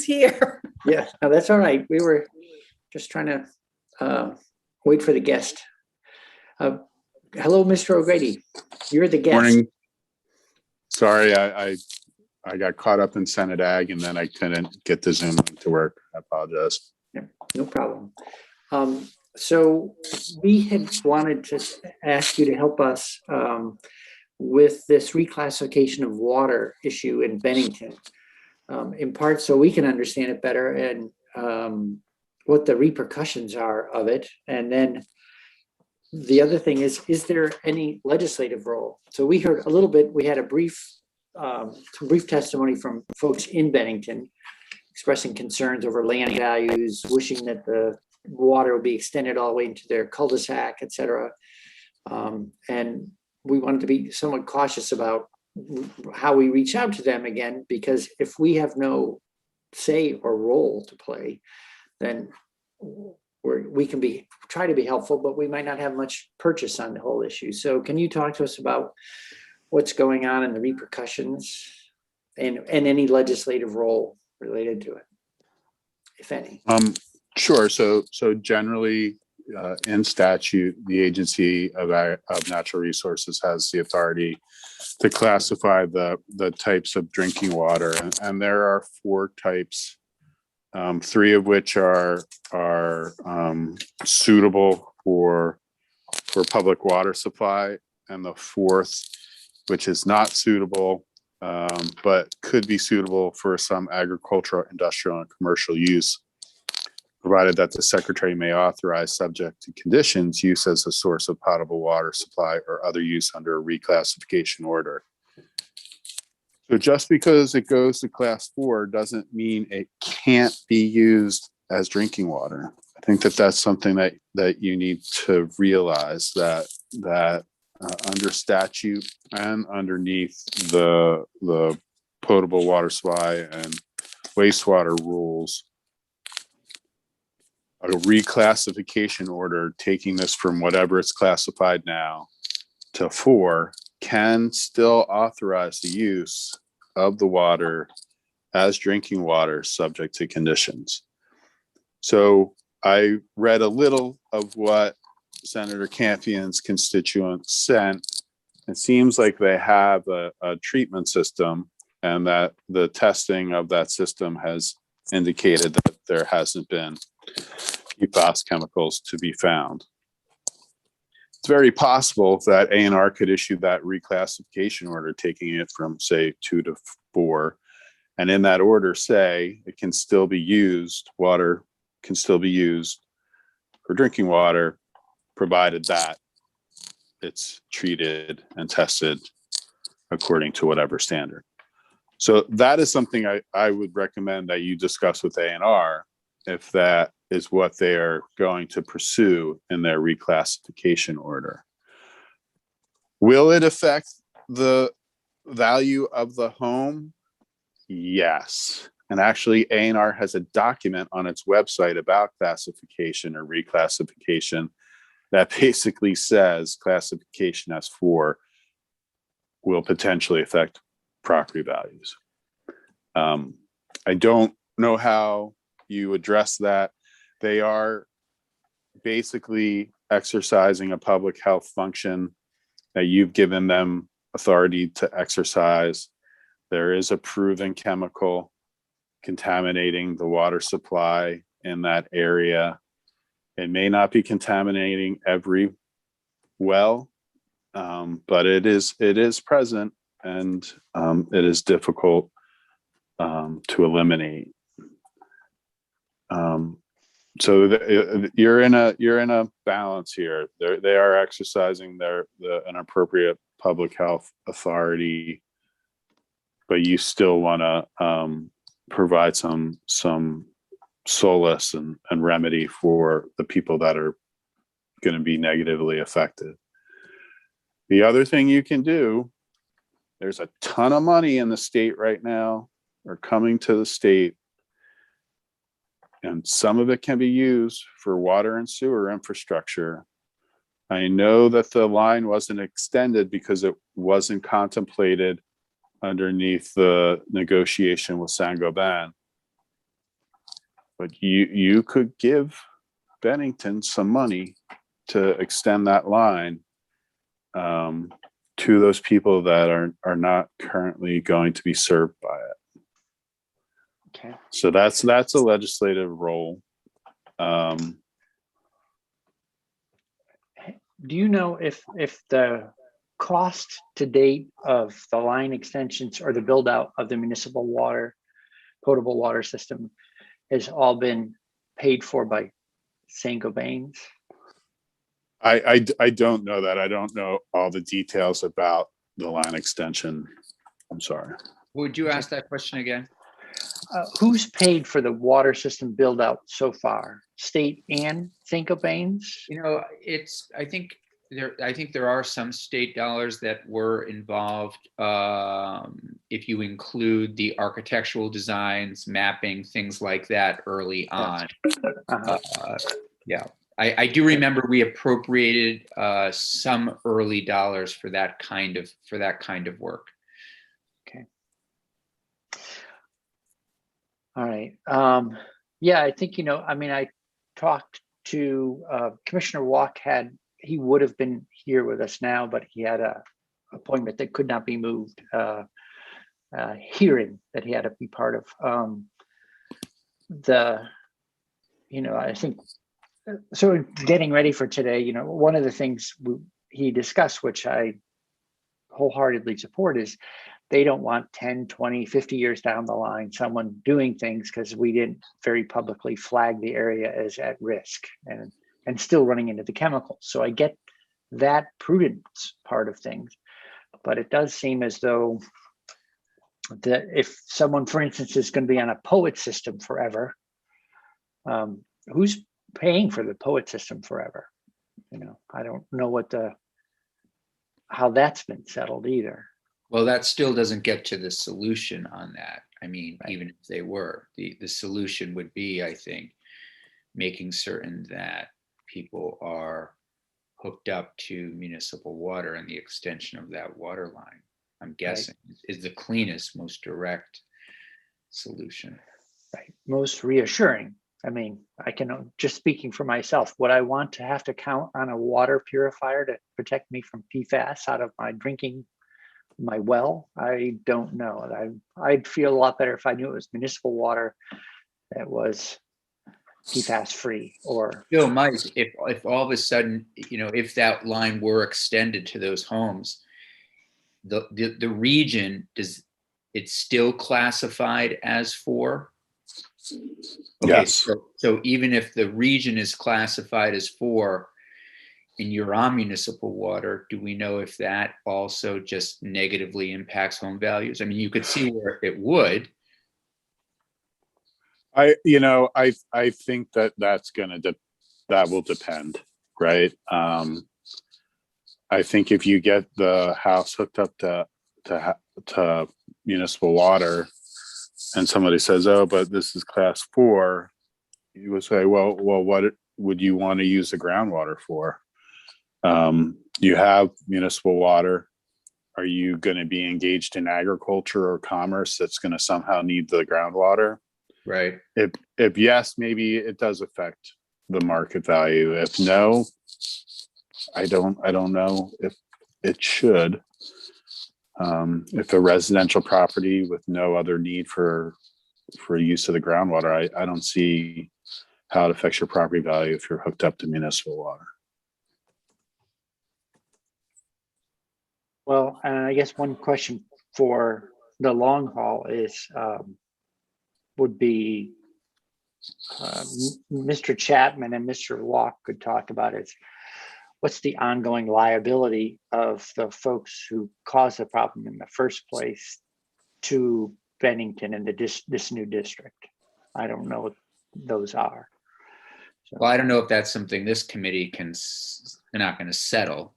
here. Yeah, no, that's all right. We were just trying to wait for the guest. Hello, Mr. O'Grady. You're the guest. Morning. Sorry, I got caught up in Senate Ag and then I couldn't get the Zoom to work. I apologize. Yeah, no problem. So we had wanted to ask you to help us with this reclassification of water issue in Bennington, in part so we can understand it better and what the repercussions are of it. And then the other thing is there any legislative role? So we heard a little bit, we had a some brief testimony from folks in Bennington expressing concerns over land values, wishing that the water would be extended all the way into their cul-de-sac, et cetera. And we wanted to be somewhat cautious about how we reach out to them again, because if we have no say or role to play, then we can try to be helpful, but we might not have much purchase on the whole issue. So can you talk to us about what's going on and the repercussions and any legislative role related to it, if any? Sure. So generally, in statute, the Agency of Natural Resources has the authority to classify the types of drinking water, and there are 4 types, 3 of which are suitable for public water supply, and the 4th, which is not suitable, but could be suitable for some agricultural, industrial, and commercial use, provided that the Secretary may authorize, subject to conditions, use as a source of potable water supply or other use under a reclassification order. So just because it goes to class 4 doesn't mean it can't be used as drinking water. I think that's something that you need to realize, that under statute and underneath the potable water supply and wastewater rules, a reclassification order taking this from whatever it's classified now to 4 can still authorize the use of the water as drinking water subject to conditions. So I read a little of what Senator Campion's constituents sent. It seems like they have a treatment system, and that the testing of that system has indicated that there hasn't been PFAS chemicals to be found. It's very possible that A&R could issue that reclassification order, taking it from, say, 2 to 4, and in that order say it can still be used, water can still be used for drinking water, provided that it's treated and tested according to whatever standard. So that is something I would recommend that you discuss with A&R if that is what they are going to pursue in their reclassification order. Will it affect the value of the home? Yes. And actually, A&R has a document on its website about classification or reclassification that basically says classification as 4 will potentially affect property values. I don't know how you address that. They are basically exercising a public health function that you've given them authority to exercise. There is a proven chemical contaminating the water supply in that area. It may not be contaminating every well, but it is present, and it is difficult to eliminate. So you're in a balance here. They are exercising an appropriate public health authority, but you still want to provide some solace and remedy for the people that are going to be negatively affected. The other thing you can do, there's a ton of money in the state right now, or coming to the state, and some of it can be used for water and sewer infrastructure. I know that the line wasn't extended because it wasn't contemplated underneath the negotiation with Saint-Gobain, but you could give Bennington some money to extend that line to those people that are not currently going to be served by it. Okay. So that's a legislative role. Do you know if the cost to date of the line extensions or the build out of the municipal water, potable water system has all been paid for by Saint-Gobain's? I don't know that. I don't know all the details about the line extension. I'm sorry. Would you ask that question again? Who's paid for the water system build out so far? State and Saint-Gobain's? You know, I think there are some state dollars that were involved. If you include the architectural designs, mapping, things like that early on. Yeah, I do remember we appropriated some early dollars for that kind of work. Okay. All right. Yeah, I think, I talked to Commissioner Walk he would have been here with us now, but he had a appointment that could not be moved, hearing that he had to be part of. I think, so getting ready for today, one of the things he discussed, which I wholeheartedly support, is they don't want 10, 20, 50 years down the line, someone doing things because we didn't very publicly flag the area as at risk and still running into the chemicals. So I get that prudence part of things, but it does seem as though that if someone, for instance, is going to be on a POET system forever, who's paying for the POET system forever? I don't know how that's been settled either. Well, that still doesn't get to the solution on that. I mean, Right. Even if they were, the solution would be, I think, making certain that people are hooked up to municipal water, and the extension of that water line, I'm guessing, is the cleanest, most direct solution. Right. Most reassuring. I mean, I can, just speaking for myself, would I want to have to count on a water purifier to protect me from PFAS out of my well? I don't know. I'd feel a lot better if I knew it was municipal water that was PFAS free. Or Bill, Mike, if all of a sudden, if that line were extended to those homes, the region, it's still classified as 4? Okay, Yes. so even if the region is classified as 4 and you're on municipal water, do we know if that also just negatively impacts home values? I mean, you could see where it would. I think that will depend, right? I think if you get the house hooked up to municipal water, and somebody says, "Oh, but this is class 4," you would say, "Well, what would you want to use the groundwater for? You have municipal water. Are you going to be engaged in agriculture or commerce that's going to somehow need the groundwater?" Right. If yes, maybe it does affect the market value. If no, I don't know if it should. If a residential property with no other need for use of the groundwater, I don't see how it affects your property value if you're hooked up to municipal water. well, and I guess one question for the long haul is would be Mr. Chapman and Mr. Walk could talk about is what's the ongoing liability of the folks who caused the problem in the first place to Bennington and this new district. I don't know what those are. So, Well, I don't know if that's something this committee they're not going to settle.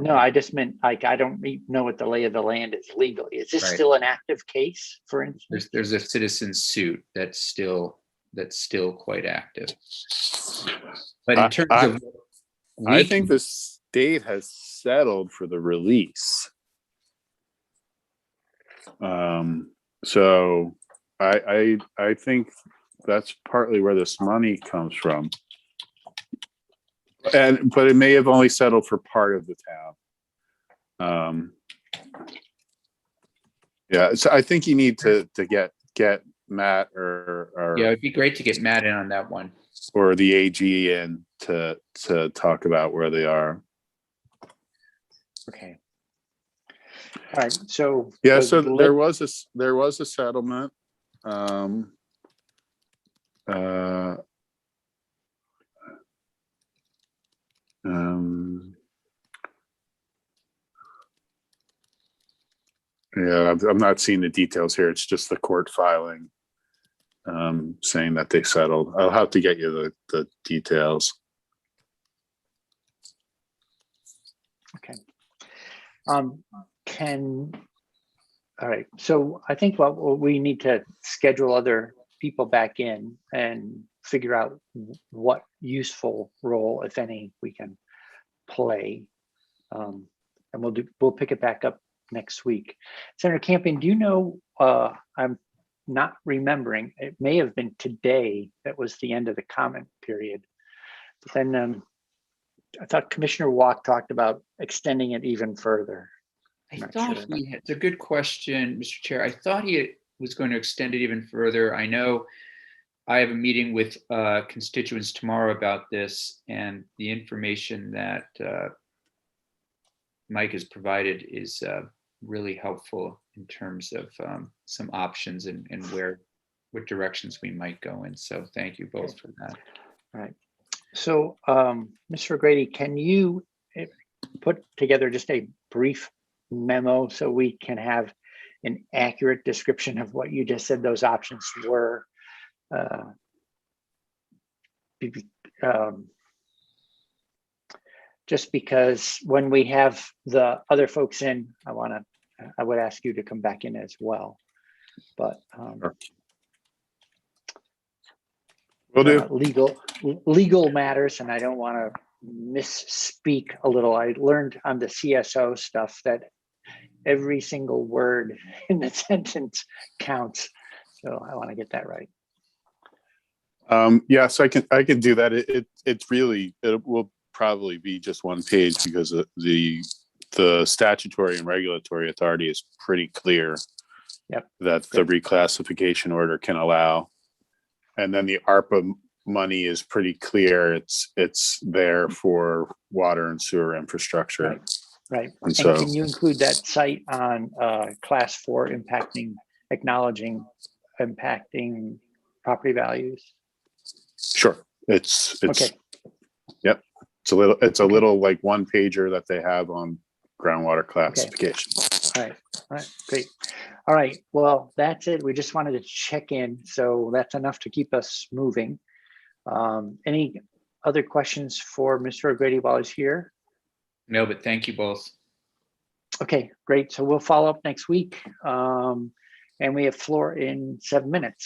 no, I just meant I don't know what the lay of the land is legally. Is this Right. still an active case, for instance? There's a citizen suit that's still quite active. But in terms of I think the state has settled for the release. So I think that's partly where this money comes from. But it may have only settled for part of the town. Yeah, so I think you need to get Matt Yeah, it'd be great to get Matt in on that one. or the AG in to talk about where they are. Okay. All right, so. Yeah, so there was a settlement. Yeah, I'm not seeing the details here. It's just the court filing saying that they settled. I'll have to get you the details. Okay. All right, so I think what we need to schedule other people back in and figure out what useful role, if any, we can play. And we'll pick it back up next week. Senator Campion, do you know, I'm not remembering, it may have been today that was the end of the comment period. But then I thought Commissioner Walk talked about extending it even further. I thought it's a good question, Mr. Chair. I thought he was going to extend it even further. I know I have a meeting with constituents tomorrow about this, and the information that Mike has provided is really helpful in terms of some options and what directions we might go in. So thank you both for that. All right. So, Mr. O'Grady, can you put together just a brief memo so we can have an accurate description of what you just said those options were? Just because when we have the other folks in, I would ask you to come back in as well. But Will do. Legal matters, and I don't want to misspeak a little. I learned on the CSO stuff that every single word in the sentence counts. So I want to get that right. Yes, I can do that. It will probably be just one page because the statutory and regulatory authority is pretty clear. Yep. That the reclassification order can allow. And then the ARPA money is pretty clear. It's there for water and sewer infrastructure. Right. And so, can you include that site on class 4 acknowledging impacting property values? Sure. It's okay. Yep. It's a little like one pager that they have on groundwater classification. Okay. All right, great. All right, well, that's it. We just wanted to check in. So that's enough to keep us moving. Any other questions for Mr. O'Grady while he's here? No, but thank you both. Okay, great. So we'll follow up next week. And we have floor in 7 minutes.